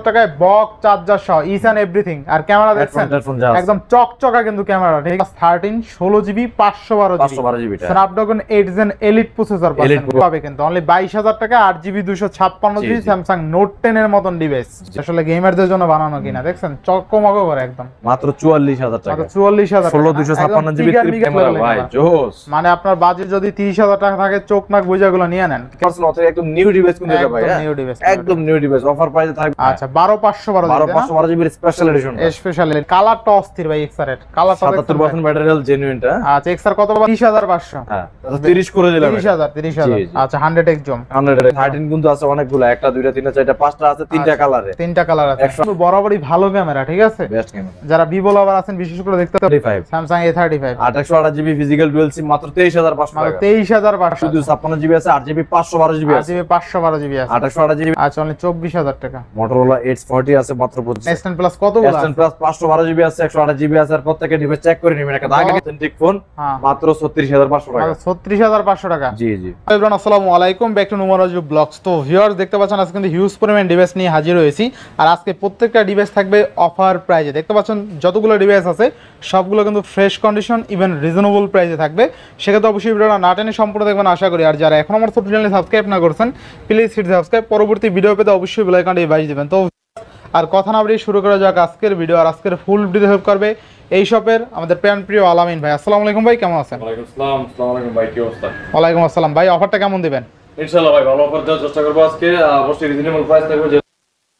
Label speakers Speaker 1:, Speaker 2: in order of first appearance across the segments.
Speaker 1: টাকায় box charger সহ each and everything. আর ক্যামেরা দেখছেন একদম চকচকা কিন্তু ক্যামেরা, ঠিক আছে। 13 16GB 512GB Snapdragon 8 Gen elite processor পাবে কিন্তু অনলি 22000 টাকা 8GB 256GB স্যামসাং নোট 10 এর মতন ডিভাইস। আসলে গেমারদের জন্য বানানো কিনা দেখছেন চকমক করে একদম
Speaker 2: মাত্র 44000 টাকা,
Speaker 1: মাত্র 44000
Speaker 2: 16 256GB ক্যামেরা ভাই জোস।
Speaker 1: মানে আপনার বাজেট যদি 30000 টাকা থাকে চোখ নাক বুঝাগুলো নিয়ে নেন।
Speaker 2: একদম নিউ ডিভাইস কিন্তু এটা ভাই, একদম নিউ ডিভাইস অফার প্রাইসে থাকবে।
Speaker 1: আচ্ছা 12512
Speaker 2: স্পেশাল এডিশন,
Speaker 1: স্পেশাল কালারটা অস্থির ভাই। এক্সআর এর কালারটা
Speaker 2: 77% ম্যাটেরিয়াল জেনুইনটা।
Speaker 1: আচ্ছা এক্সআর কত 30500?
Speaker 2: হ্যাঁ 30 করে দিলাম
Speaker 1: 30000। আচ্ছা 100x জুম
Speaker 2: 13 কিন্তু আছে অনেকগুলো, একটা দুইটা তিনটা চারটা পাঁচটা আছে, তিনটা কালারে,
Speaker 1: তিনটা কালার আছে। কিন্তু বরাবরই ভালো ক্যামেরা, ঠিক আছে,
Speaker 2: বেস্ট ক্যামেরা।
Speaker 1: যারা ভিভো লাভার আছেন বিশেষ করে দেখতে পারেন Samsung A35
Speaker 2: 828GB physical dual SIM মাত্র 23500 টাকা,
Speaker 1: 23500।
Speaker 2: শুধু 56GB আছে, 8GB 512GB আছে,
Speaker 1: 512GB আছে,
Speaker 2: 828GB।
Speaker 1: আচ্ছা অনলি 24000 টাকা।
Speaker 2: Motorola Edge 40 আছে মাত্র 25।
Speaker 1: S10 Plus কতগুলো আছে?
Speaker 2: S10 Plus 512GB আছে, 128GB আছে। আর প্রত্যেকটা ডিভাইস চেক করে নেবেন, একটা আগে অথেন্টিক ফোন মাত্র 36500 টাকা,
Speaker 1: 36500 টাকা।
Speaker 2: জি জি।
Speaker 1: এভরিওয়ান আসসালামু আলাইকুম, ব্যাক টু নুমারাজু ব্লগস। তো ভিউয়ার্স দেখতে পাচ্ছেন আজকে কিন্তু হিউজ পরিমাণ ডিভাইস নিয়ে হাজির হয়েছি। আর আজকে প্রত্যেকটা ডিভাইস থাকবে অফার প্রাইজে। দেখতে পাচ্ছেন যতগুলো ডিভাইস আছে সবগুলো কিন্তু ফ্রেশ কন্ডিশন ইভেন রিজনেবল প্রাইজে থাকবে। সেক্ষেত্রে অবশ্যই ভিডিওটা না টেনে সম্পূর্ণ দেখবেন আশা করি। আর যারা এখন আমার ছোট চ্যানেলে সাবস্ক্রাইব না করছেন প্লিজ হিট সাবস্ক্রাইব, পরবর্তী ভিডিও পেতে অবশ্যই বেল আইকনটি বাজিয়ে দিবেন। তো আর কথা না বাড়িয়ে শুরু করা যাক আজকের ভিডিও। আর আজকের ফুল ভিডিও হেল্প করবে এই শপের আমাদের প্রিয় আলামিন ভাই। আসসালামু আলাইকুম ভাই, কেমন আছেন?
Speaker 3: ওয়ালাইকুম আসসালাম। আসসালামু আলাইকুম ভাই, কি অবস্থা?
Speaker 1: ওয়ালাইকুম আসসালাম ভাই, অফারটা কেমন দিবেন?
Speaker 3: ইনশাআল্লাহ ভাই ভালো অফার দেওয়ার চেষ্টা করব আজকে। অবশ্যই রিজনেবল প্রাইস থাকবে, যে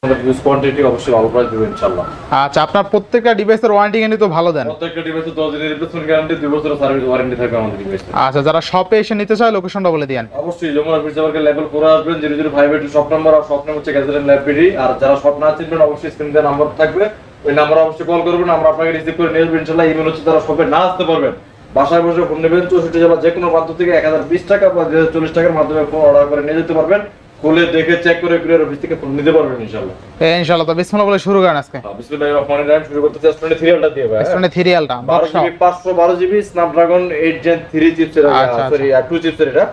Speaker 3: আমাদের ইউজ কোয়ান্টিটি অবশ্যই ভালো প্রাইস দেব ইনশাআল্লাহ।
Speaker 1: আচ্ছা আপনার প্রত্যেকটা ডিভাইসের ওয়ারেন্টি গ্যারান্টি তো ভালো দেন?
Speaker 3: প্রত্যেকটা ডিভাইসে 10 দিনের রিপ্লেসমেন্ট গ্যারান্টি, 2 বছরের সার্ভিস ওয়ারেন্টি থাকবে আমাদের ডিভাইসে।
Speaker 1: আচ্ছা যারা শপে এসে নিতে চায় লোকেশনটা বলে দিয়েন।
Speaker 3: অবশ্যই যমুনা ব্রিজ থেকে লেভেল 4 আসবেন, 00582 শপ নাম্বার, আর শপ নাম হচ্ছে গ্যাজেট লাইব্রেরি। আর যারা শপ না চিনবেন অবশ্যই স্ক্রিনে নাম্বার থাকবে, ওই নাম্বারে অবশ্যই কল করবেন, আমরা আপনাকে রিসিভ করে নিয়ে আসব ইনশাআল্লাহ। ইমেল হচ্ছে যারা শপে না আসতে পারবেন বাসায় বসে ফোন নেবেন 64 জেলা যে কোনো প্রান্ত থেকে 1020 টাকা বা 2040 টাকার মাধ্যমে ফোন অর্ডার করে নিয়ে যেতে পারবেন। খুলে দেখে চেক করে কুরিয়ার অফিস থেকে ফোন নিতে পারবেন ইনশাআল্লাহ।
Speaker 1: ইনশাআল্লাহ। তো বিসমিল্লাহ বলে শুরু করেন আজকে।
Speaker 3: বিসমিল্লাহির রহমানির রহিম। শুরু করতে চাচ্ছি সিরিয়ালটা দিয়ে ভাই।
Speaker 1: সিরিয়ালটা
Speaker 3: 12GB 512GB স্ন্যাপড্রাগন 8 Gen 3 চিপসের, সরি 2 চিপসের এটা।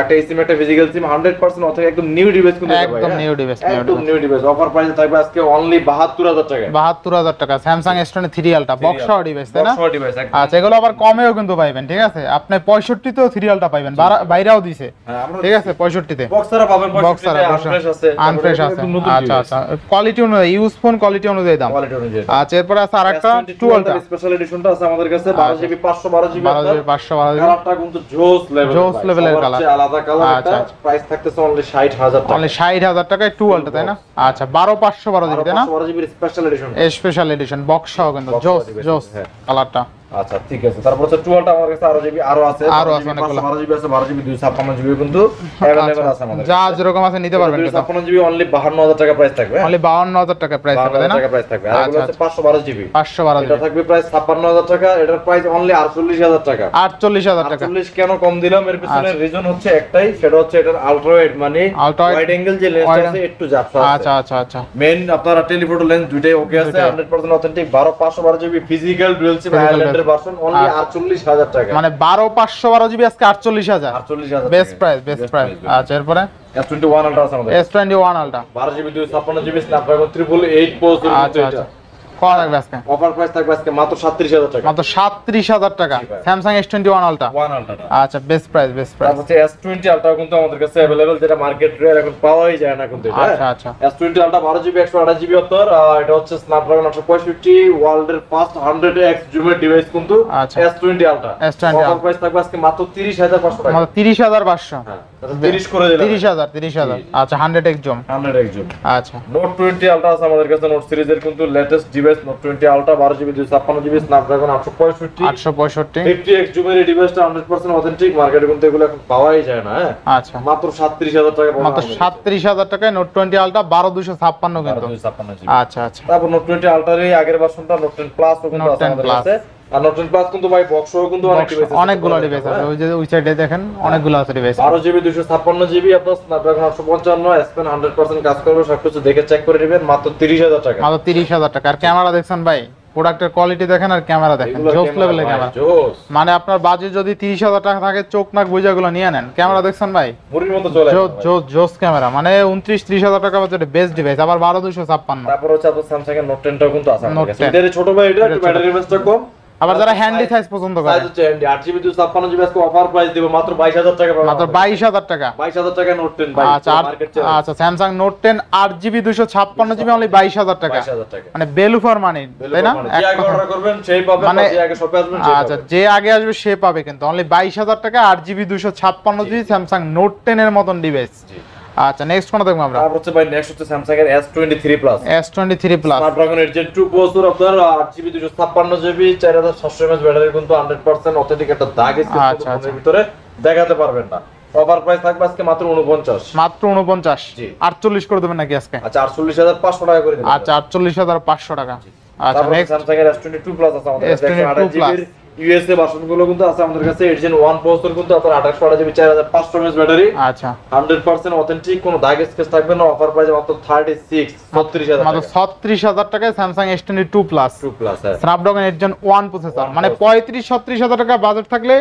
Speaker 3: একটা সিম একটা ফিজিক্যাল সিম 100% অথবা একদম নিউ ডিভাইস কিন্তু ভাই,
Speaker 1: একদম নিউ ডিভাইস,
Speaker 3: একদম নিউ ডিভাইস। অফার প্রাইসে থাকবে আজকে অনলি 72000 টাকা,
Speaker 1: 72000 টাকা। স্যামসাং S23 আলট্রা বক্স সহ ডিভাইস, তাই না?
Speaker 3: Box device.
Speaker 1: আচ্ছা এগুলো আবার কমেও কিন্তু পাবেন, ঠিক আছে। আপনি 65 তেও সিরিয়ালটা পাবেন, বাইরেও দিছে, ঠিক আছে। 65 তে
Speaker 3: বক্সরা পাবেন, 65 তে আনফ্রেশ আছে,
Speaker 1: আনফ্রেশ আছে। আচ্ছা আচ্ছা কোয়ালিটি অনুযায়ী, ইউজ ফোন কোয়ালিটি অনুযায়ী দাম।
Speaker 3: কোয়ালিটি অনুযায়ী।
Speaker 1: আচ্ছা এরপর আছে আরেকটা 2 আলট্রা
Speaker 3: স্পেশাল এডিশনটা আছে আমাদের কাছে 12GB 512GB।
Speaker 1: 12GB 512GB
Speaker 3: কালারটা কিন্তু জোস
Speaker 1: লেভেলের কালার,
Speaker 3: আলাদা কালার। প্রাইস থাকতেছে অনলি 60000 টাকা,
Speaker 1: অনলি 60000 টাকায় 2 আলট্রা, তাই না? আচ্ছা 12512GB, তাই না?
Speaker 3: 512GB special edition,
Speaker 1: special edition box সহ কিন্তু জোস কালারটা।
Speaker 3: আচ্ছা ঠিক আছে। তারপর হচ্ছে 12টা আমার কাছে আরো জিবি আরো আছে, 12GB আছে, 12GB 256GB কিন্তু अवेलेबल আছে আমাদের,
Speaker 1: যা যেরকম আছে নিতে পারবেন।
Speaker 3: 256GB অনলি 52000 টাকা প্রাইস থাকবে,
Speaker 1: অনলি 52000 টাকা প্রাইস থাকবে, তাই না?
Speaker 3: প্রাইস থাকবে। আর এগুলো হচ্ছে 512GB,
Speaker 1: 512GB
Speaker 3: এটা থাকবে প্রাইস 56000 টাকা। এটার প্রাইস অনলি 48000 টাকা,
Speaker 1: 48000 টাকা।
Speaker 3: 48 কেন কম দিলাম এর পিছনে রিজন হচ্ছে একটাই, সেটা হচ্ছে এটার আলট্রা ওয়াইড, মানে ওয়াইড অ্যাঙ্গেল যে লেন্স আছে একটু ঝাপসা আছে।
Speaker 1: আচ্ছা আচ্ছা আচ্ছা।
Speaker 3: মেইন আপনার টেলিফটো লেন্স দুইটাই ওকে আছে, 100% অথেন্টিক। 512GB ফিজিক্যাল ডুয়াল সিম আইল্যান্ডের ভার্সন অনলি 48000 টাকা,
Speaker 1: মানে 12512GB আজকে 48000।
Speaker 3: 48000
Speaker 1: বেস্ট প্রাইস, বেস্ট প্রাইস। আচ্ছা এরপরে
Speaker 3: S21 আলট্রা আছে আমাদের,
Speaker 1: S21 ultra
Speaker 3: 12GB 256GB Snapdragon 888 processor.
Speaker 1: আচ্ছা আচ্ছা কত থাকবে আজকে?
Speaker 3: অফার প্রাইস থাকবে আজকে মাত্র 37000 টাকা,
Speaker 1: মাত্র 37000 টাকা। Samsung S21 ultra,
Speaker 3: 1 ultra.
Speaker 1: আচ্ছা বেস্ট প্রাইস, বেস্ট প্রাইস।
Speaker 3: তারপর হচ্ছে S20 আলট্রা কিন্তু আমাদের কাছে अवेलेबल, যেটা মার্কেট রেট এখন পাওয়াই যায় না কিন্তু এটা।
Speaker 1: আচ্ছা আচ্ছা।
Speaker 3: S20 আলট্রা 12GB 128GB অতর, এটা হচ্ছে স্ন্যাপড্রাগন 865 ওয়ার্ল্ডের ফার্স্ট 100x জুমের ডিভাইস কিন্তু S20 আলট্রা। অফার প্রাইস থাকবে আজকে মাত্র 30500 টাকা,
Speaker 1: মাত্র 30500।
Speaker 3: হ্যাঁ 30 করে দিলাম,
Speaker 1: 30000। আচ্ছা 100x জুম,
Speaker 3: 100x জুম।
Speaker 1: আচ্ছা
Speaker 3: নোট 20 আলট্রা আছে আমাদের কাছে, নোট সিরিজের কিন্তু latest device note 20 ultra 12GB 256GB Snapdragon 865 50x জুমের এই ডিভাইসটা 100% অথেন্টিক, মার্কেটে কিন্তু এগুলো এখন পাওয়াই যায় না। হ্যাঁ
Speaker 1: আচ্ছা
Speaker 3: মাত্র 37000 টাকা,
Speaker 1: মাত্র 37000 টাকায় নোট 20 আলট্রা 12256 কিন্তু।
Speaker 3: 256GB।
Speaker 1: আচ্ছা আচ্ছা।
Speaker 3: তারপর নোট 20 আলট্রার এই আগের ভার্সনটা নোট 10 প্লাস ও কিন্তু আছে আমাদের কাছে। আর নোট 10 প্লাস কিন্তু ভাই বক্স সহ কিন্তু অনেক ডিভাইস আছে,
Speaker 1: অনেকগুলো ডিভাইস আছে। ওই যে ওই সাইডে দেখেন অনেকগুলো আছে ডিভাইস।
Speaker 3: 12GB 256GB আপনার স্ন্যাপড্রাগন 855 S Pen 100% কাজ করবে, সবকিছু দেখে চেক করে নেবেন মাত্র 30000 টাকা,
Speaker 1: মাত্র 30000 টাকা। আর ক্যামেরা দেখছেন ভাই প্রোডাক্টের কোয়ালিটি দেখেন আর ক্যামেরা দেখেন, জোস লেভেলের ক্যামেরা। মানে আপনার বাজেট যদি 30,000 টাকা থাকে, চোখ নাক বুঝাগুলো নিয়ে নেন। ক্যামেরা দেখছেন ভাই,
Speaker 3: মুড়ির মতো চলে
Speaker 1: জোস ক্যামেরা, মানে 29-30,000 টাকা বাজেটে বেস্ট ডিভাইস। আবার 12256।
Speaker 3: তারপর হচ্ছে আপনার স্যামসাং এর নোট 10 টাও কিন্তু আছে আমাদের কাছে। এটার ছোট ভাই, এটা একটু ব্যাটারি ব্যাসটা কম।
Speaker 1: আবার যারা হ্যান্ডি সাইজ পছন্দ করে,
Speaker 3: সাইজ হচ্ছে হ্যান্ডি 8GB 256GB আজকে অফার প্রাইস দেব মাত্র 22,000 টাকা পাবেন।
Speaker 1: মাত্র 22,000 টাকা।
Speaker 3: 22,000 টাকা নোট 10 ভাই।
Speaker 1: আচ্ছা আচ্ছা, Samsung note 10 8GB 256GB only 22,000 টাকা।
Speaker 3: 22,000 টাকা।
Speaker 1: মানে ভ্যালু ফর মানি, তাই না?
Speaker 3: যে আগে অর্ডার করবেন সেই পাবেন,
Speaker 1: মানে
Speaker 3: যে আগে শপে আসবেন সেই
Speaker 1: আচ্ছা,
Speaker 3: পাবেন।
Speaker 1: যে আগে আসবে সে পাবে, কিন্তু অনলি 22,000 টাকা 8GB 256GB স্যামসাং নোট 10 এর মতন ডিভাইস। আচ্ছা, নেক্সট কোনটা দেখব আমরা?
Speaker 3: তারপর হচ্ছে ভাই নেক্সট হচ্ছে স্যামসাং এর S23 plus.
Speaker 1: S23 plus
Speaker 3: Snapdragon এর Gen 2 প্রসেসর, আপনার 8GB 256GB 4700 mAh ব্যাটারি, কিন্তু 100% অথেন্টিক একটা দাগ স্কেচ ফোনের ভিতরে দেখাতে পারবেন না। অফার প্রাইস থাকবে আজকে মাত্র 49।
Speaker 1: মাত্র 49।
Speaker 3: জি।
Speaker 1: 48 করে দেবেন নাকি আজকে?
Speaker 3: আচ্ছা 48,500 টাকা করে দিবেন।
Speaker 1: আচ্ছা 48,500 টাকা। আচ্ছা,
Speaker 3: তারপর
Speaker 1: নেক্সট
Speaker 3: স্যামসাং এর S22 প্লাস আছে আমাদের কাছে।
Speaker 1: S22
Speaker 3: 128GB এর ইউএসএ ভার্সন গুলো কিন্তু আছে আমাদের কাছে। এর Gen 1 প্রসেসর, কিন্তু আপনার 28GB 4500 mAh ব্যাটারি।
Speaker 1: আচ্ছা,
Speaker 3: 100% অথেন্টিক, কোনো দাগ স্কেচ থাকবে না। অফার প্রাইস মাত্র 36,000
Speaker 1: মাত্র 36,000 টাকায় Samsung S22 plus
Speaker 3: 2 plus.
Speaker 1: Snapdragon এর Gen 1 প্রসেসর। মানে 35-36,000 টাকা বাজেট থাকলে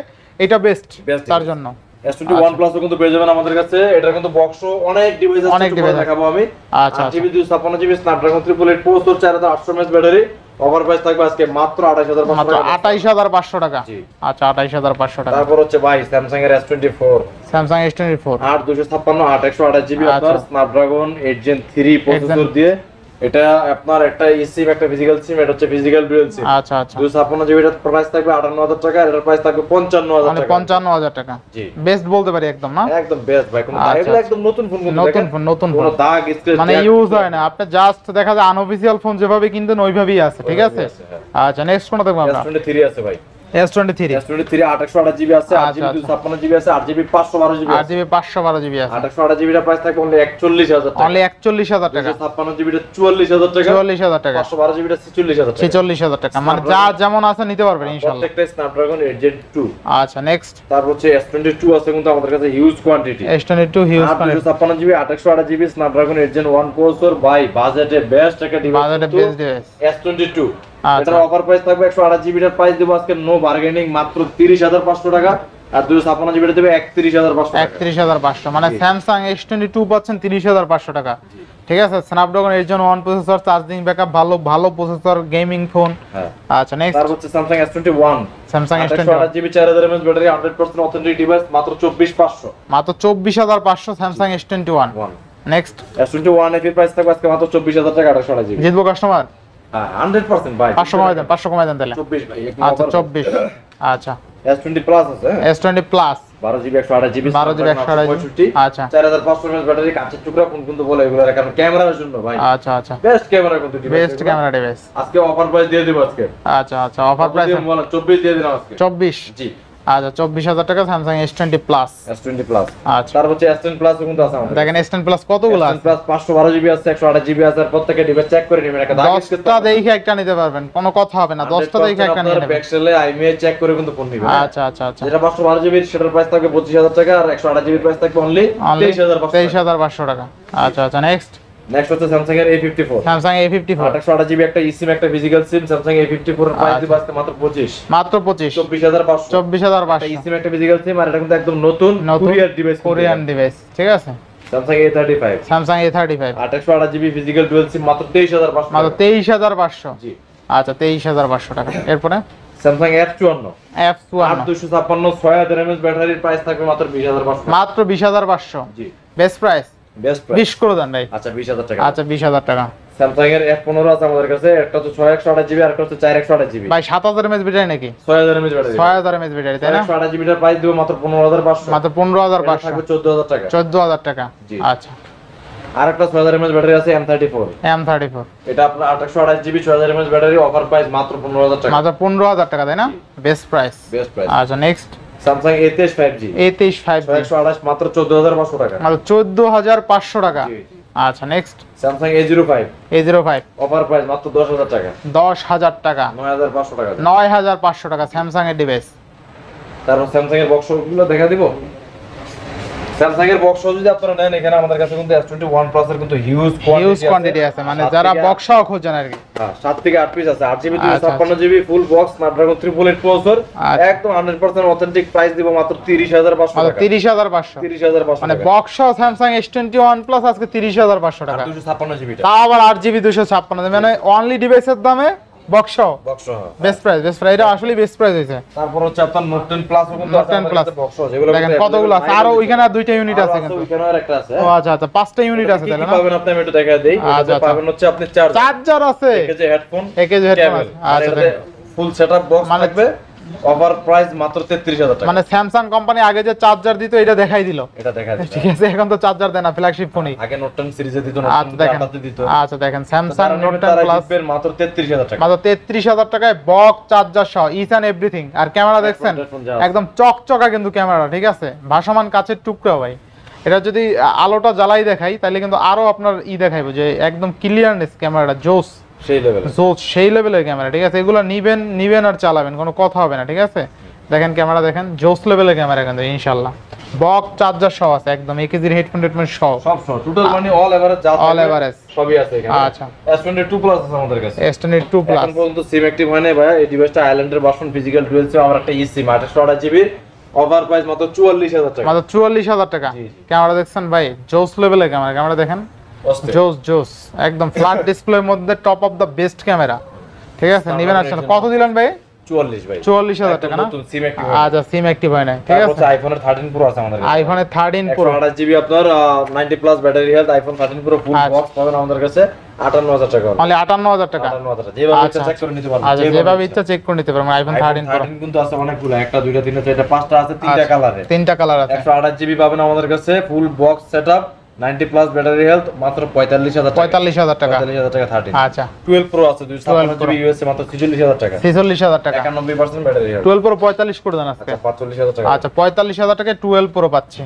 Speaker 1: এটা বেস্ট তার জন্য।
Speaker 3: S21 প্লাস কিন্তু পেয়ে যাবেন আমাদের কাছে। এটা কিন্তু বক্স অনেক ডিভাইস আছে,
Speaker 1: অনেক
Speaker 3: একটু
Speaker 1: ডিভাইস
Speaker 3: পরে দেখাবো আমি।
Speaker 1: আচ্ছা,
Speaker 3: 8GB 256GB Snapdragon 888 processor, 4800 mAh battery. Offer price থাকবে আজকে মাত্র 28,500
Speaker 1: মাত্র
Speaker 3: টাকা।
Speaker 1: 28,500 টাকা।
Speaker 3: জি।
Speaker 1: আচ্ছা, 28,500 টাকা।
Speaker 3: তারপর হচ্ছে ভাই স্যামসাং এর S24
Speaker 1: স্যামসাং S24
Speaker 3: 8 256 8 128GB আপনার
Speaker 1: আচ্ছা।
Speaker 3: স্ন্যাপড্রাগন 8 Gen 3 প্রসেসর দিয়ে। এটা আপনার একটা eSIM একটা ফিজিক্যাল সিম, এটা হচ্ছে ফিজিক্যাল ডুয়াল সিম।
Speaker 1: আচ্ছা আচ্ছা,
Speaker 3: 256GB এর প্রাইস থাকবে 58,000 টাকা, আর এর প্রাইস থাকবে 55,000
Speaker 1: মানে
Speaker 3: টাকা।
Speaker 1: 55,000 টাকা।
Speaker 3: জি।
Speaker 1: বেস্ট বলতে পারি একদম, না?
Speaker 3: একদম বেস্ট ভাই, কোনো
Speaker 1: আচ্ছা,
Speaker 3: এগুলো একদম নতুন ফোন, কিন্তু
Speaker 1: নতুন
Speaker 3: দেখেন
Speaker 1: ফোন, নতুন
Speaker 3: কোনো
Speaker 1: ফোন।
Speaker 3: দাগ স্ক্র্যাচ
Speaker 1: মানে ইউজ হয় না, আপনি জাস্ট দেখা যায় আনঅফিশিয়াল ফোন যেভাবে কিনতেন ওইভাবেই আছে, ঠিক আছে?
Speaker 3: হ্যাঁ।
Speaker 1: আচ্ছা, নেক্সট কোনটা দেখব আমরা?
Speaker 3: S23 আছে ভাই।
Speaker 1: S23
Speaker 3: S23 828GB আছে, 8GB 256GB আছে, 8GB 512GB আছে।
Speaker 1: 8GB 512GB আছে।
Speaker 3: 828GB এর প্রাইস থাকবে অনলি 41,000 টাকা।
Speaker 1: অনলি 41,000 টাকা।
Speaker 3: 256GB এর 44,000 টাকা।
Speaker 1: 44,000 টাকা।
Speaker 3: 512GB এর 46,000 টাকা।
Speaker 1: 46,000 টাকা। মানে যা যেমন আছে নিতে পারবেন ইনশাআল্লাহ।
Speaker 3: প্রত্যেকটা স্ন্যাপড্রাগন 8 Gen 2।
Speaker 1: আচ্ছা, নেক্সট
Speaker 3: তারপর হচ্ছে S22 আছে কিন্তু আমাদের কাছে huge quantity.
Speaker 1: S22 huge quantity.
Speaker 3: 256GB 828GB Snapdragon 8 Gen 1 processor, ভাই বাজেটে বেস্ট একটা ডিভাইস।
Speaker 1: বাজেটে বেস্ট ডিভাইস।
Speaker 3: S22
Speaker 1: আচ্ছা।
Speaker 3: এটার অফার প্রাইস থাকবে 128GB এর প্রাইস দেব আজকে নো বার্গেনিং মাত্র 30,500 টাকা, আর 256GB এর দেবে 31,500 টাকা।
Speaker 1: 31,500 মানে স্যামসাং S22 পাচ্ছেন 30,500 টাকা। ঠিক আছে, Snapdragon 8 Gen 1 processor, charging backup ভালো, ভালো প্রসেসর, গেমিং ফোন।
Speaker 3: হ্যাঁ।
Speaker 1: আচ্ছা, নেক্সট
Speaker 3: তারপর হচ্ছে Samsung S21
Speaker 1: Samsung S21
Speaker 3: 828GB 4000 mAh battery, 100% authentic device, মাত্র 24,500।
Speaker 1: মাত্র 24,500 স্যামসাং S21। নেক্সট
Speaker 3: S21 এর প্রাইস থাকবে আজকে মাত্র 24,000 টাকা 828GB।
Speaker 1: জিতবো কাস্টমার?
Speaker 3: হ্যাঁ 100% ভাই।
Speaker 1: 500 কমাই দেন, 500 কমাই দেন তাহলে।
Speaker 3: 24 ভাই।
Speaker 1: আচ্ছা, 24। আচ্ছা,
Speaker 3: S20 প্লাস আছে।
Speaker 1: S20 plus
Speaker 3: 12GB 128GB
Speaker 1: 12GB 128GB। আচ্ছা
Speaker 3: 4500 mAh ব্যাটারি, কাঁচের টুকরা ফোন কিন্তু বলে এগুলো, কারণ ক্যামেরার জন্য ভাই
Speaker 1: আচ্ছা আচ্ছা,
Speaker 3: বেস্ট ক্যামেরা কিন্তু ডিভাইস,
Speaker 1: বেস্ট ক্যামেরা ডিভাইস।
Speaker 3: আজকে অফার প্রাইস দিয়ে দেব আজকে।
Speaker 1: আচ্ছা আচ্ছা, অফার প্রাইস
Speaker 3: 24 দিয়ে দিলাম আজকে।
Speaker 1: 24।
Speaker 3: জি।
Speaker 1: আচ্ছা, 24,000 টাকা Samsung S20 plus.
Speaker 3: S20 plus.
Speaker 1: আচ্ছা,
Speaker 3: তারপর হচ্ছে S10 প্লাস কিন্তু আছে আমাদের।
Speaker 1: দেখেন S10 প্লাস কতগুলো আছে?
Speaker 3: প্লাস 512GB আছে, 128GB আছে, আর প্রত্যেকটা ডিভাইস চেক করে নেবেন, একটা দাগ
Speaker 1: 10টা দেখে একটা নিতে পারবেন, কোনো কথা হবে না। 10টা দেখে একটা নিয়ে নেবেন।
Speaker 3: ব্যাকসেলে আইএমআই চেক করে কিন্তু ফোন নেবেন।
Speaker 1: আচ্ছা আচ্ছা আচ্ছা,
Speaker 3: যেটা 512GB সেটার প্রাইস থাকবে 25,000 টাকা, আর 128GB প্রাইস থাকবে অনলি 23,500 টাকা।
Speaker 1: 23,500 টাকা। আচ্ছা আচ্ছা, নেক্সট
Speaker 3: নেক্সট হচ্ছে স্যামসাং এর A54
Speaker 1: স্যামসাং A54
Speaker 3: 128GB একটা eSIM একটা ফিজিক্যাল সিম, স্যামসাং A54 এর প্রাইস দিব আজকে মাত্র 25।
Speaker 1: মাত্র 25।
Speaker 3: 24,500।
Speaker 1: 24,500
Speaker 3: eSIM একটা ফিজিক্যাল সিম, আর এটা কিন্তু একদম নতুন কোরিয়ার ডিভাইস,
Speaker 1: কোরিয়ান ডিভাইস। ঠিক আছে,
Speaker 3: Samsung A35
Speaker 1: Samsung A35
Speaker 3: 128GB physical dual SIM মাত্র 23,500।
Speaker 1: মাত্র 23,500।
Speaker 3: জি।
Speaker 1: আচ্ছা, 23,500 টাকা। এরপরে
Speaker 3: স্যামসাং F54
Speaker 1: F51
Speaker 3: 256 6000 mAh ব্যাটারির প্রাইস থাকবে মাত্র 20,500।
Speaker 1: মাত্র 20,500।
Speaker 3: জি।
Speaker 1: Best price.
Speaker 3: বেস্ট প্রাইস
Speaker 1: 20 করে দেন ভাই।
Speaker 3: আচ্ছা 20,000 টাকা।
Speaker 1: আচ্ছা, 20,000 টাকা।
Speaker 3: স্যামসাং এর F15 আছে আমাদের কাছে, একটা হচ্ছে 6128GB আর একটা হচ্ছে 4128GB।
Speaker 1: ভাই 7,000 mAh ব্যাটারি নাকি?
Speaker 3: 6000 mAh ব্যাটারি।
Speaker 1: 6,000 mAh ব্যাটারি, তাই না?
Speaker 3: 6128GB এর প্রাইস দিব মাত্র 15,500।
Speaker 1: মাত্র 15,500
Speaker 3: থাকবে 14,000 টাকা।
Speaker 1: 14,000 টাকা।
Speaker 3: জি।
Speaker 1: আচ্ছা,
Speaker 3: আর একটা 6000 mAh ব্যাটারি আছে M34।
Speaker 1: M34
Speaker 3: এটা আপনার 128GB 6000 mAh battery, offer price মাত্র 15,000 টাকা।
Speaker 1: মাত্র 15,000 টাকা, তাই না? Best price.
Speaker 3: Best price.
Speaker 1: আচ্ছা, next
Speaker 3: Samsung A23 5G
Speaker 1: A23 5G
Speaker 3: 128 মাত্র 14,500 টাকা।
Speaker 1: মাত্র 14,500 টাকা।
Speaker 3: জি।
Speaker 1: আচ্ছা, next
Speaker 3: Samsung A05
Speaker 1: A05
Speaker 3: offer price মাত্র 10,000 টাকা।
Speaker 1: 10,000 টাকা।
Speaker 3: 9,500 টাকা।
Speaker 1: 9,500 টাকা স্যামসাং এর ডিভাইস।
Speaker 3: তারপর স্যামসাং এর বক্সগুলো দেখা দিব। স্যামসাং এর বক্স যদি আপনারা নেন এখানে আমাদের কাছে কিন্তু S21 প্লাস এর কিন্তু হিউজ
Speaker 1: কোয়ান্টিটি আছে, মানে যারা বক্সও খোঁজেন আর কি।
Speaker 3: হ্যাঁ 7 থেকে 8 পিস আছে, 8GB 256GB full box Snapdragon 888 processor, একদম 100% অথেন্টিক প্রাইস দিব মাত্র 30500 টাকা।
Speaker 1: 30500
Speaker 3: 30500
Speaker 1: মানে বক্সও স্যামসাং S21 প্লাস আজকে 30500 টাকা,
Speaker 3: 256GB
Speaker 1: তাও আবার 8GB 256, মানে অনলি ডিভাইসের দামে বক্সও
Speaker 3: বক্স।
Speaker 1: বেস্ট প্রাইস, এটা আসলে বেস্ট প্রাইস হইছে।
Speaker 3: তারপর হচ্ছে আপনার নোট 10 প্লাস ও কিন্তু
Speaker 1: Note 10 Plus
Speaker 3: বক্স যেগুলো
Speaker 1: দেখেন কতগুলো আছে, আর ওইখানে আর দুইটা ইউনিট আছে কিন্তু।
Speaker 3: ওইখানে আর একটা আছে।
Speaker 1: ও আচ্ছা আচ্ছা, 5টা ইউনিট আছে তাহলে না?
Speaker 3: পাবেন আপনি, আমি একটু দেখায় দেই।
Speaker 1: আচ্ছা,
Speaker 3: পাবেন হচ্ছে আপনি
Speaker 1: চার্জার আছে,
Speaker 3: একেজে হেডফোন,
Speaker 1: একেজে হেডফোন আছে। আচ্ছা দেখেন
Speaker 3: ফুল সেটআপ বক্স থাকবে, অফার প্রাইস মাত্র 33000 টাকা।
Speaker 1: মানে স্যামসাং কোম্পানি আগে যে চার্জার দিত এটা দেখাই দিল,
Speaker 3: এটা দেখা যায়।
Speaker 1: ঠিক আছে, এখন তো চার্জার দেয় না ফ্ল্যাগশিপ ফোনই।
Speaker 3: আগে নোট 10 সিরিজে দিত, নোট
Speaker 1: আচ্ছা দেখেন,
Speaker 3: 10 দিত।
Speaker 1: আচ্ছা দেখেন স্যামসাং নোট 10 প্লাস
Speaker 3: মাত্র 33000 টাকা,
Speaker 1: মাত্র 33000 টাকায় বক্স চার্জার সহ ইচ এন্ড এভরিথিং। আর ক্যামেরা দেখছেন একদম চকচকা কিন্তু ক্যামেরা, ঠিক আছে, ভাসমান কাচের টুকরা ভাই। এটা যদি আলোটা জ্বালাই দেখাই তাহলে কিন্তু আরো আপনার দেখাইবো যে একদম ক্লিয়ারনেস ক্যামেরাটা জোস,
Speaker 3: সেই লেভেলে
Speaker 1: জোস, সেই লেভেলের ক্যামেরা, ঠিক আছে। এগুলো নিবেন আর চালাবেন, কোনো কথা হবে না, ঠিক আছে। দেখেন ক্যামেরা দেখেন, জোস লেভেলের ক্যামেরা কিন্তু ইনশাআল্লাহ। বক্স চার্জার সহ আছে একদম, একেজির হেডফোন সহ
Speaker 3: সব টোটাল মানে অল এভারেজ যা
Speaker 1: অল এভারেজ
Speaker 3: সবই আছে এখানে।
Speaker 1: আচ্ছা
Speaker 3: S22 প্লাস আছে আমাদের কাছে।
Speaker 1: S22 প্লাস
Speaker 3: এখন পর্যন্ত সিম অ্যাক্টিভ হয় না ভাই, এই ডিভাইসটা আইল্যান্ডের ভার্সন, ফিজিক্যাল ডুয়াল সিম, আমার একটা eSIM 828GB, অফার প্রাইস মাত্র 44000 টাকা,
Speaker 1: মাত্র 44000 টাকা। ক্যামেরা দেখছেন ভাই, জোস লেভেলের ক্যামেরা দেখেন, জোস একদম ফ্ল্যাট ডিসপ্লের মধ্যে top of the best camera, ঠিক আছে। নিবেন আসলে কত দিলেন ভাই?
Speaker 3: 44 ভাই,
Speaker 1: 44000 টাকা না?
Speaker 3: সিম অ্যাক্টিভ।
Speaker 1: আচ্ছা সিম অ্যাক্টিভ হয় না, ঠিক আছে।
Speaker 3: আইফোনের 13 প্রো আছে আমাদের কাছে,
Speaker 1: আইফোনের 13 প্রো
Speaker 3: 128GB আপনার 90 plus battery health, iPhone 13 pro full box পাবেন আমাদের কাছে 58000 টাকা,
Speaker 1: অনলি 58000 টাকা।
Speaker 3: 58000 যেভাবে ইচ্ছা চেক করে নিতে পারবেন,
Speaker 1: আচ্ছা যেভাবে ইচ্ছা চেক করে নিতে পারবেন। আইফোন 13 প্রো
Speaker 3: কিন্তু আছে অনেকগুলো, একটা দুইটা তিনটা চারটা পাঁচটা আছে, তিনটা কালারে,
Speaker 1: তিনটা কালার আছে।
Speaker 3: 128GB পাবেন আমাদের কাছে full box setup, 90 plus battery health, মাত্র 45000 টাকা,
Speaker 1: 45000 টাকা।
Speaker 3: 45000 টাকা 13।
Speaker 1: আচ্ছা
Speaker 3: 12 প্রো আছে 256GB ইউএসএ, মাত্র 46000 টাকা,
Speaker 1: 46000 টাকা।
Speaker 3: 91% ব্যাটারি হেলথ।
Speaker 1: 12 প্রো 45 করে দেন আজকে।
Speaker 3: 45000 টাকা।
Speaker 1: আচ্ছা 45000 টাকায় 12 প্রো পাচ্ছি।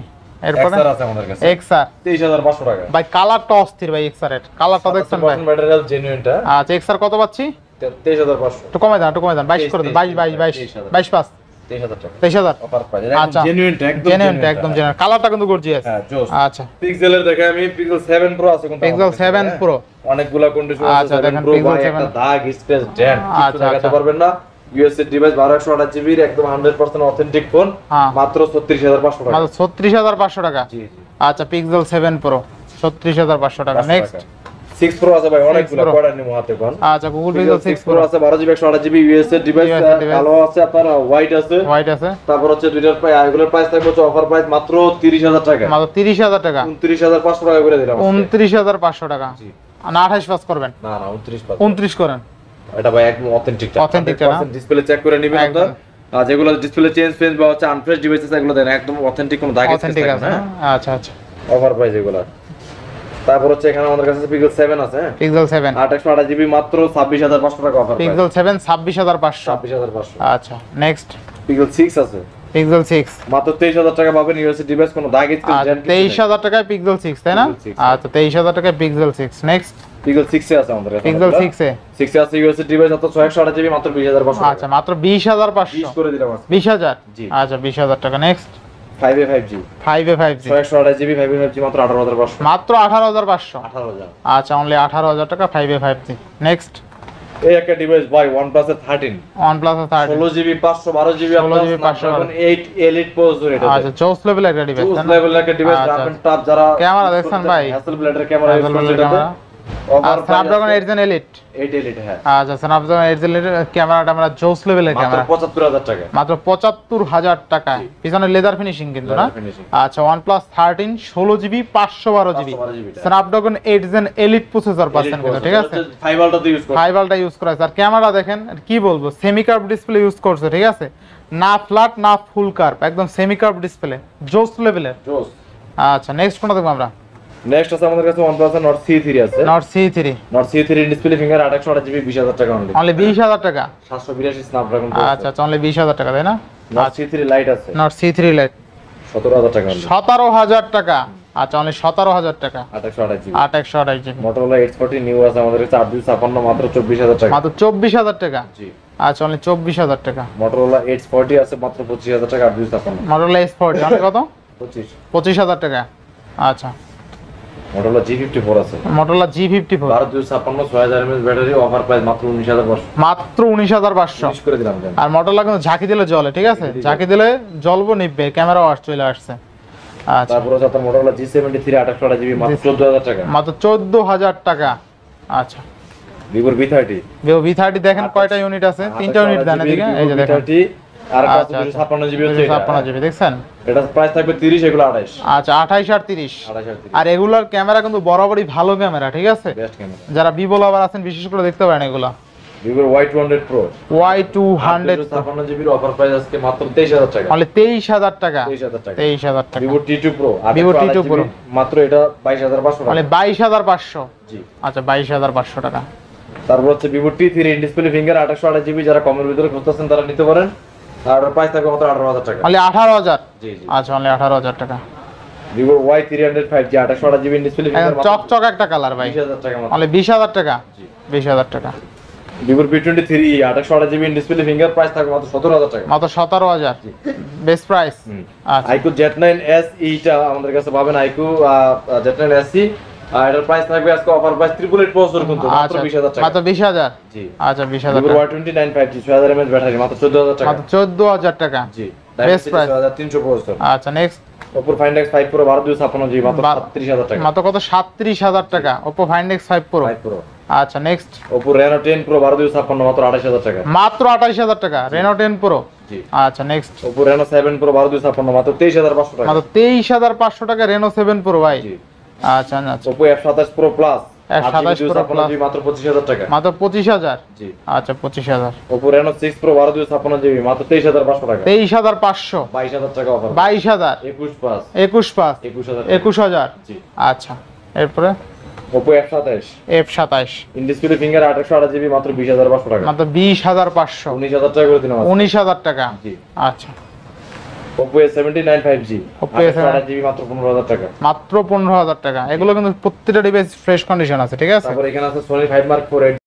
Speaker 1: এরপরে
Speaker 3: XR আছে আমাদের কাছে,
Speaker 1: XR
Speaker 3: 23500 টাকা
Speaker 1: ভাই, কালারটা অস্থির ভাই, XR এর কালারটা দেখছেন ভাই।
Speaker 3: ব্যাটারি হেলথ জেনুইনটা।
Speaker 1: আচ্ছা XR কত পাচ্ছি?
Speaker 3: 23500,
Speaker 1: একটু কমাই দেন, 22 করে দেন, 22 5
Speaker 3: 23000 টাকা
Speaker 1: 23000
Speaker 3: অফার প্রাইস,
Speaker 1: আচ্ছা
Speaker 3: জেনুইনটা
Speaker 1: একদম জেনুইন, কালারটা কিন্তু গর্জিয়াস।
Speaker 3: হ্যাঁ জোস।
Speaker 1: আচ্ছা
Speaker 3: পিক্সেলের দেখে আমি পিক্সেল 7 প্রো আছে কিন্তু,
Speaker 1: পিক্সেল 7 প্রো
Speaker 3: অনেকগুলা কন্ডিশন আছে।
Speaker 1: আচ্ছা, দেখেন
Speaker 3: প্রো
Speaker 1: Pixel
Speaker 3: ভাই
Speaker 1: 7
Speaker 3: একটা দাগ স্পেস ড্যাম কিছু
Speaker 1: আচ্ছা,
Speaker 3: দেখাতে
Speaker 1: আচ্ছা।
Speaker 3: পারবেন না। ইউএসএ ডিভাইস 1228GB এর একদম 100% অথেন্টিক ফোন,
Speaker 1: হ্যাঁ।
Speaker 3: মাত্র 36500 টাকা।
Speaker 1: মাত্র 36500 টাকা।
Speaker 3: জি জি
Speaker 1: আচ্ছা পিক্সেল 7 প্রো 36500 টাকা। নেক্সট
Speaker 3: 6 প্রো আছে ভাই, অনেকগুলো
Speaker 1: Pro।
Speaker 3: কোয়ার্টার নিমো হাতে কোন।
Speaker 1: আচ্ছা গুগল পিক্সেল 6
Speaker 3: প্রো
Speaker 1: প্রো
Speaker 3: আছে 12GB 128GB ইউএসএ ডিভাইস, কালো আছে আপনার, হোয়াইট আছে,
Speaker 1: হোয়াইট আছে।
Speaker 3: তারপর হচ্ছে দুইটার প্রাইস, এগুলোর প্রাইস থাকবে হচ্ছে অফার প্রাইস মাত্র 30000 টাকা,
Speaker 1: মাত্র 30000 টাকা।
Speaker 3: 29500 টাকা করে দিলাম।
Speaker 1: 29500 টাকা
Speaker 3: জি।
Speaker 1: না 28 পাস করবেন?
Speaker 3: না না 29 পাস।
Speaker 1: 29 করেন।
Speaker 3: এটা ভাই একদম অথেন্টিক
Speaker 1: Authentic টা না?
Speaker 3: ডিসপ্লে চেক করে নিবেন
Speaker 1: একদম।
Speaker 3: আপনারা, আর যেগুলো ডিসপ্লে চেঞ্জ ফেঞ্জ বা হচ্ছে আনফ্রেশ ডিভাইস আছে এগুলো দেন একদম অথেন্টিক, কোনো দাগ স্পেস
Speaker 1: অথেন্টিক
Speaker 3: থাকে
Speaker 1: আছে
Speaker 3: না।
Speaker 1: না? আচ্ছা আচ্ছা
Speaker 3: অফার প্রাইস এগুলো। তারপর হচ্ছে এখানে আমাদের কাছে পিক্সেল 7 আছে, হ্যাঁ
Speaker 1: পিক্সেল 7
Speaker 3: 828GB মাত্র 26500 টাকা অফার প্রাইস,
Speaker 1: পিক্সেল 7 26500।
Speaker 3: 26500।
Speaker 1: আচ্ছা নেক্সট
Speaker 3: পিক্সেল 6 আছে
Speaker 1: পিক্সেল 6
Speaker 3: মাত্র 23000 টাকা পাবেন ইউএসএ ডিভাইস, কোনো দাগ স্পেস
Speaker 1: আচ্ছা
Speaker 3: জেন
Speaker 1: 23000 টাকায় পিক্সেল 6 তাই না?
Speaker 3: Pixel 6,
Speaker 1: আচ্ছা 23000 টাকায় পিক্সেল 6। নেক্সট
Speaker 3: পিক্সেল 6 এ আছে আমাদের কাছে,
Speaker 1: পিক্সেল 6 এ
Speaker 3: 6 এ আছে ইউএসএ ডিভাইস মাত্র 628GB মাত্র 20500
Speaker 1: আচ্ছা মাত্র 20500
Speaker 3: 20 করে দিলাম আজকে।
Speaker 1: 20000
Speaker 3: জি।
Speaker 1: আচ্ছা 20000 টাকা। Next
Speaker 3: 5A 5G
Speaker 1: 5A 5G
Speaker 3: 628GB 5A 5G মাত্র 18500।
Speaker 1: মাত্র 18500।
Speaker 3: 18000।
Speaker 1: আচ্ছা অনলি 18000 টাকা 5A 5G। নেক্সট
Speaker 3: এই একটা ডিভাইস ভাই OnePlus এর 13
Speaker 1: OnePlus 13
Speaker 3: 16GB 512GB
Speaker 1: 16GB 512
Speaker 3: 8 Elite processor এটা।
Speaker 1: আচ্ছা চৌস লেভেল একটা ডিভাইস
Speaker 3: চুজ
Speaker 1: তাই না?
Speaker 3: লেভেল একটা ডিভাইস,
Speaker 1: আচ্ছা,
Speaker 3: রাফ এন্ড টাফ যারা
Speaker 1: ক্যামেরা দেখছেন ভাই?
Speaker 3: হ্যাসেলব্লেডের ক্যামেরা ইউজ
Speaker 1: Hasselblad
Speaker 3: করছে এটাতে।
Speaker 1: ক্যামেরা। আর স্ন্যাপড্রাগন 8 Gen Elite
Speaker 3: 8 Elite, হ্যাঁ
Speaker 1: আচ্ছা স্ন্যাপড্রাগন 8 Gen Elite ক্যামেরাটা আমরা জোস লেভেলের
Speaker 3: মাত্র
Speaker 1: ক্যামেরা
Speaker 3: 75000 টাকা।
Speaker 1: মাত্র 75000 টাকায়। পিছনে লেদার ফিনিশিং কিন্তু না?
Speaker 3: Leather finishing।
Speaker 1: আচ্ছা OnePlus 13 16GB 512GB
Speaker 3: 512GB
Speaker 1: Snapdragon 8 Gen Elite processor পাচ্ছেন কিন্তু, ঠিক আছে?
Speaker 3: 5 আলটা দিয়ে ইউজ করছে।
Speaker 1: 5 আলটা ইউজ করা আছে। আর ক্যামেরা দেখেন, আর কি বলবো, সেমি কার্ভ ডিসপ্লে ইউজ করছে, ঠিক আছে? না ফ্ল্যাট না ফুল কার্ভ, একদম সেমি কার্ভ ডিসপ্লে, জোস লেভেলের।
Speaker 3: জোস।
Speaker 1: আচ্ছা নেক্সট কোনটা দেখবো আমরা?
Speaker 3: নেক্সট আছে আমাদের কাছে OnePlus এর Nord C3 আছে।
Speaker 1: Nord C3
Speaker 3: Nord C3 display finger 828GB 20000 টাকা অনলি।
Speaker 1: অনলি 20000 টাকা।
Speaker 3: 782 স্ন্যাপড্রাগন।
Speaker 1: আচ্ছা আচ্ছা অনলি 20000 টাকা তাই না?
Speaker 3: Nord C3 লাইট আছে
Speaker 1: Nord C3 Lite
Speaker 3: 17000 টাকা অনলি।
Speaker 1: 17000 টাকা। আচ্ছা অনলি 17000 টাকা
Speaker 3: 828GB।
Speaker 1: 828GB
Speaker 3: Motorola H40 new আছে আমাদের কাছে 856 মাত্র 24000 টাকা।
Speaker 1: মাত্র 24000 টাকা।
Speaker 3: জি।
Speaker 1: আচ্ছা অনলি 24000 টাকা।
Speaker 3: Motorola H40 আছে মাত্র 25000 টাকা 856।
Speaker 1: Motorola S40 অনলি কত? 25,000 টাকা। আচ্ছা,
Speaker 3: মডেলটা G54 আছে,
Speaker 1: Motorola G54
Speaker 3: 1256 6000 mAh battery, offer price মাত্র 19500,
Speaker 1: মাত্র 19,500।
Speaker 3: করে দিলাম দেন।
Speaker 1: আর Motorola কিন্তু ঝাঁকি দিলে জ্বলে, ঠিক আছে, ঝাঁকি দিলে জ্বলবো, নিবে, ক্যামেরাও চলে আসছে। আচ্ছা,
Speaker 3: তারপর আছে আপনার Motorola G73 28GB মাত্র 14000 টাকা,
Speaker 1: মাত্র 14,000 টাকা। আচ্ছা,
Speaker 3: Vivo V30,
Speaker 1: Vivo V30 দেখেন কয়টা ইউনিট আছে, 3টা ইউনিট দেন এদিকে, এই যে দেখেন।
Speaker 3: V30 আর
Speaker 1: আচ্ছা,
Speaker 3: 256GB হচ্ছে এটা।
Speaker 1: 56GB দেখছেন।
Speaker 3: এটা প্রাইস থাকবে 30, এগুলো 28।
Speaker 1: আচ্ছা, 28 আর 30।
Speaker 3: 28 আর 30
Speaker 1: আর এগুলার ক্যামেরা কিন্তু বরাবরই ভালো ক্যামেরা, ঠিক আছে।
Speaker 3: Best camera.
Speaker 1: যারা ভিভো লাভার আছেন বিশেষ করে দেখতে পারেন এগুলা।
Speaker 3: Vivo Y200 Pro
Speaker 1: Y200
Speaker 3: 256GB offer price আজকে মাত্র 23000 টাকা,
Speaker 1: মানে 23,000 টাকা।
Speaker 3: 23000 টাকা।
Speaker 1: 23,000 টাকা।
Speaker 3: Vivo T2 Pro
Speaker 1: Vivo T2 Pro
Speaker 3: মাত্র এটা 22500
Speaker 1: মানে
Speaker 3: টাকা।
Speaker 1: 22,500।
Speaker 3: জি।
Speaker 1: আচ্ছা, 22,500 টাকা।
Speaker 3: তারপর হচ্ছে Vivo T3 in display finger 28GB, যারা কমের ভিতরে খুঁজতেছেন তারা নিতে পারেন। আর প্রাইস থাকবে মাত্র 18000 টাকা।
Speaker 1: মানে 18,000।
Speaker 3: জি জি।
Speaker 1: আচ্ছা, মানে 18,000 টাকা।
Speaker 3: Vivo Y300 5G 28GB in display finger
Speaker 1: একদম চকচক একটা কালার ভাই,
Speaker 3: 20000 টাকা মাত্র।
Speaker 1: মানে 20,000 টাকা।
Speaker 3: জি।
Speaker 1: 20,000 টাকা।
Speaker 3: Vivo P23 28GB in display finger, price থাকবে মাত্র 17000 টাকা।
Speaker 1: মাত্র 17,000 বেস্ট প্রাইস। আচ্ছা,
Speaker 3: iQOO Z9 SE টা আমাদের কাছে পাবেন, iQOO Z9 SE, আর এটার প্রাইস থাকবে আজকে অফার প্রাইস 888 প্রসেসর কিন্তু মাত্র
Speaker 1: আচ্ছা,
Speaker 3: 20000 টাকা।
Speaker 1: মাত্র 20,000।
Speaker 3: জি।
Speaker 1: আচ্ছা, 20,000
Speaker 3: Vivo
Speaker 1: টাকা।
Speaker 3: Y29 5G 6000 mAh ব্যাটারি মাত্র 14000 টাকা।
Speaker 1: মাত্র 14,000 টাকা।
Speaker 3: জি।
Speaker 1: Best price।
Speaker 3: 6300 প্রসেসর।
Speaker 1: আচ্ছা, next.
Speaker 3: Oppo Find X5 Pro 12256GB মাত্র 37000 টাকা।
Speaker 1: মাত্র কত? 37,000 টাকা। Oppo Find X5 Pro।
Speaker 3: 5 Pro।
Speaker 1: আচ্ছা, নেক্সট।
Speaker 3: Oppo Reno 10 Pro 12256 মাত্র 28000 টাকা।
Speaker 1: মাত্র 28,000 টাকা। Reno 10 Pro।
Speaker 3: জি।
Speaker 1: আচ্ছা, নেক্সট।
Speaker 3: Oppo Reno 7 Pro 12256 মাত্র 23500 টাকা।
Speaker 1: মাত্র 23,500 টাকা Reno 7 Pro ভাই।
Speaker 3: জি।
Speaker 1: আচ্ছা, আচ্ছা,
Speaker 3: Oppo F27 Pro Plus
Speaker 1: F27 Pro Plus
Speaker 3: মাত্র 25000 টাকা।
Speaker 1: মাত্র 25,000।
Speaker 3: জি।
Speaker 1: আচ্ছা, 25,000।
Speaker 3: Oppo Reno 6 Pro 12256GB মাত্র 23500 টাকা।
Speaker 1: 23,500।
Speaker 3: 22000 টাকা অফার।
Speaker 1: 22,000।
Speaker 3: 21 Plus
Speaker 1: 21,500।
Speaker 3: 21000।
Speaker 1: 21,000।
Speaker 3: জি।
Speaker 1: আচ্ছা, এরপরে
Speaker 3: Oppo F27
Speaker 1: F27
Speaker 3: in display finger 28GB মাত্র 20500 টাকা।
Speaker 1: মাত্র 20,500।
Speaker 3: 19000 টাকা করে দিলাম।
Speaker 1: 19,000 টাকা।
Speaker 3: জি।
Speaker 1: আচ্ছা,
Speaker 3: Oppo A79 5G
Speaker 1: Oppo A79
Speaker 3: 28GB মাত্র 15000 টাকা।
Speaker 1: মাত্র 15,000 টাকা। এগুলো কিন্তু প্রত্যেকটা ডিভাইস ফ্রেশ কন্ডিশন আছে, ঠিক আছে।
Speaker 3: তারপর এখানে আছে Sony 5 Mark 4